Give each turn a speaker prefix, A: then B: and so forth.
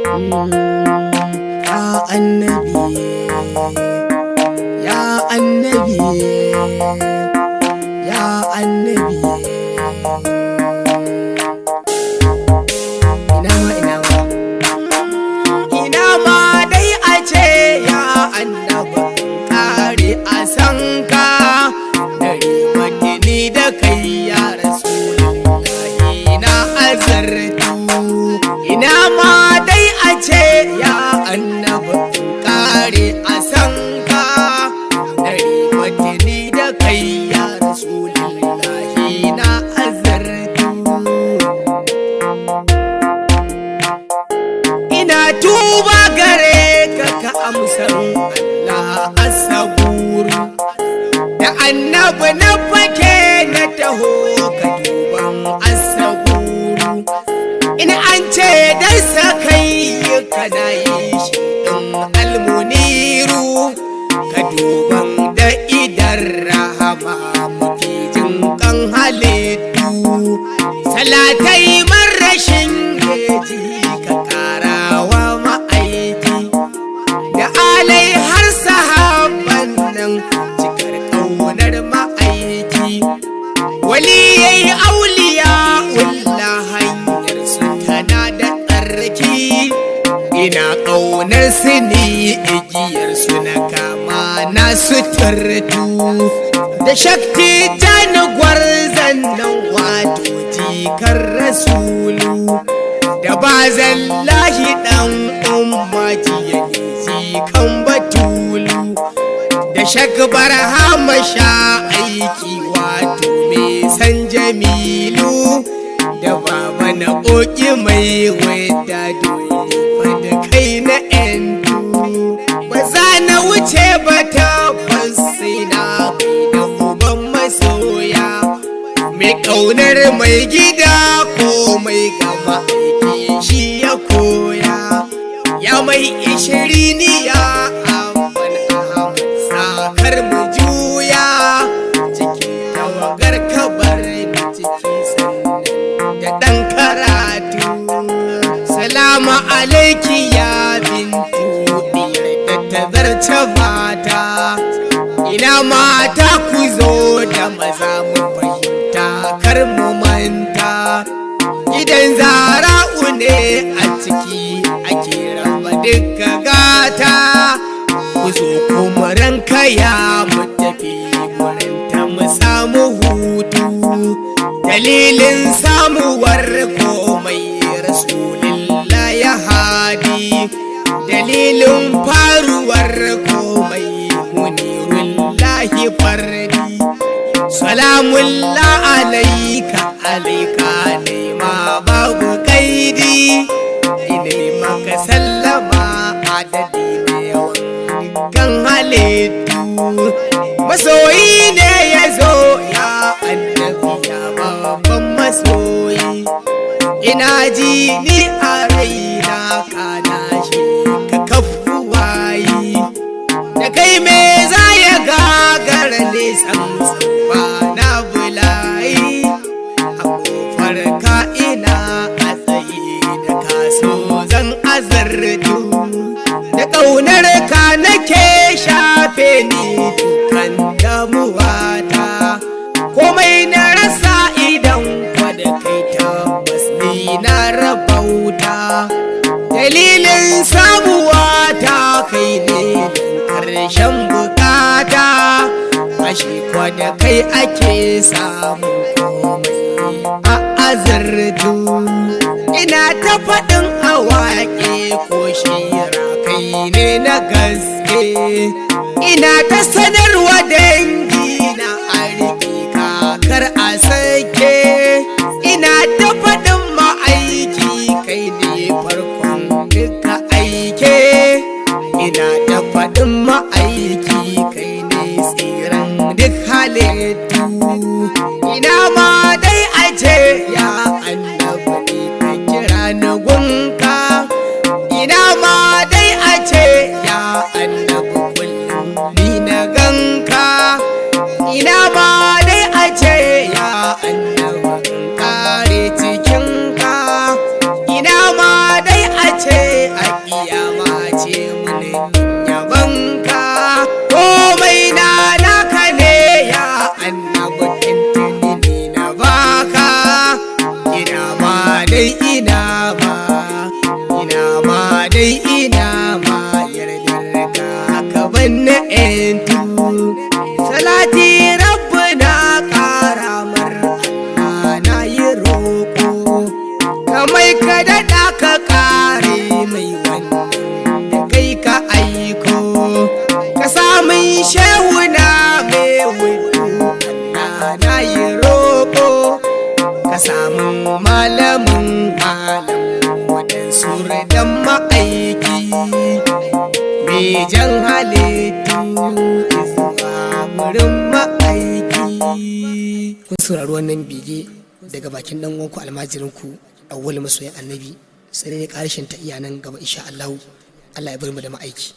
A: Ya annabi, ya annabi, ya annabi. Ina ma dai a ce ya annabi kare a san ka, dare makini da kai ya rasulullahi na azartu. Ina ma dai a ce ya annabi kare a san ka, dare makini da kai ya rasulullahi na azartu. Ina tuba gare ka ka amsar Allah asaburu, da annabi na fake na taho ka duban asaburu. In an ce dai sakai kana yi shi ɗin almuniru, ka duban da idan rahama muke jin kan halittu. Salatai marashin geji ka karawa ma'aiki, da alai har sahabban nan cikar ƙaunar ma'aiki. Waliyai auliya ulla hanyar su tana da tsarki, ina ƙaunar su ne igiyar su na kama na suturtu. Da shakti jani gwarzan nan wato jikar rasulu, da bazan lahi ɗan umma jiya jikan batulu. Da shakbar hamasha aiki wato mai san jamilu, da baba na ƙoƙi mai wadda dole da kai na yantu. Ba za na wuce ba tabbas sai na da uban masoya, mai ƙaunar mai gida ko mai gama aiki shi ya koya. Ya mai ishiriniya amman ahmad sakar mu juya, cikin tawagar kabar da ciki sannan da ɗan karatu. Salamu alaiki ya bintu diyar da ta zarce mata, ina mata ku zo da maza mu fahimta kar mu manta. Gidan zara'u ne a ciki ake raba duka gata, ku zo kuma ranka ya mu tafi wurinta mu samu hutu. Dalilin samuwar komai rasulillah ya hadi, dalilin faruwar komai munirullahi fardi. Salamullah alaika alaika nema babu kaidi, ine maka sallama adadi na yawan kan halittu. Masoyi ne ya zo ya annabi ya babban masoyi, ina ji ni a raina kana shi ka kafu wayi. Da kai me za ya gagara nisan ba na bulayi, a kofar ka ina a tsaye da kaso zan azartu. Da ƙaunar ka nake shafe ni dukan damuwata, komai na rasa idan kwada kai tabbas ni na rabauta. Dalilin samuwata kai ne ƙarshen bukata, ashe kwada kai ake samu komai a azartu. Ina ta faɗin awaƙe ko shira kai ne na gaske, ina ta sanarwa dangi na arziki kakar a sake. Ina ta faɗin ma'aiki kai ne farkon duka aike, ina ta faɗin ma'aiki kai ne tsiran duk halittu. Ina ma dai a ce ya annabi ka kira ni gunka, ina ma dai a ce ya annabi kullum ni na ganka. Ina ma dai a ce ya annabi kare cikinka, ina ma dai a ce ina ma dai ina ma yardar ka banna entu salati rabbana karamar Allah na yi roko kamai ka daɗa ka kare mai wannan da kai ka aiko ka samun shehuna mai wudu Allah na yi roko ka samun malamin malam waɗansu ridan ma'aiki mai jan halittu izuwa wurin ma'aiki. Kun saurari wannan bege daga bakin ɗan uwanku almajirinku Awwalu masoyin Annabi, sai dai ƙarshen ta iya nan gaba insha Allah. Allah ya bar mu da ma'aiki.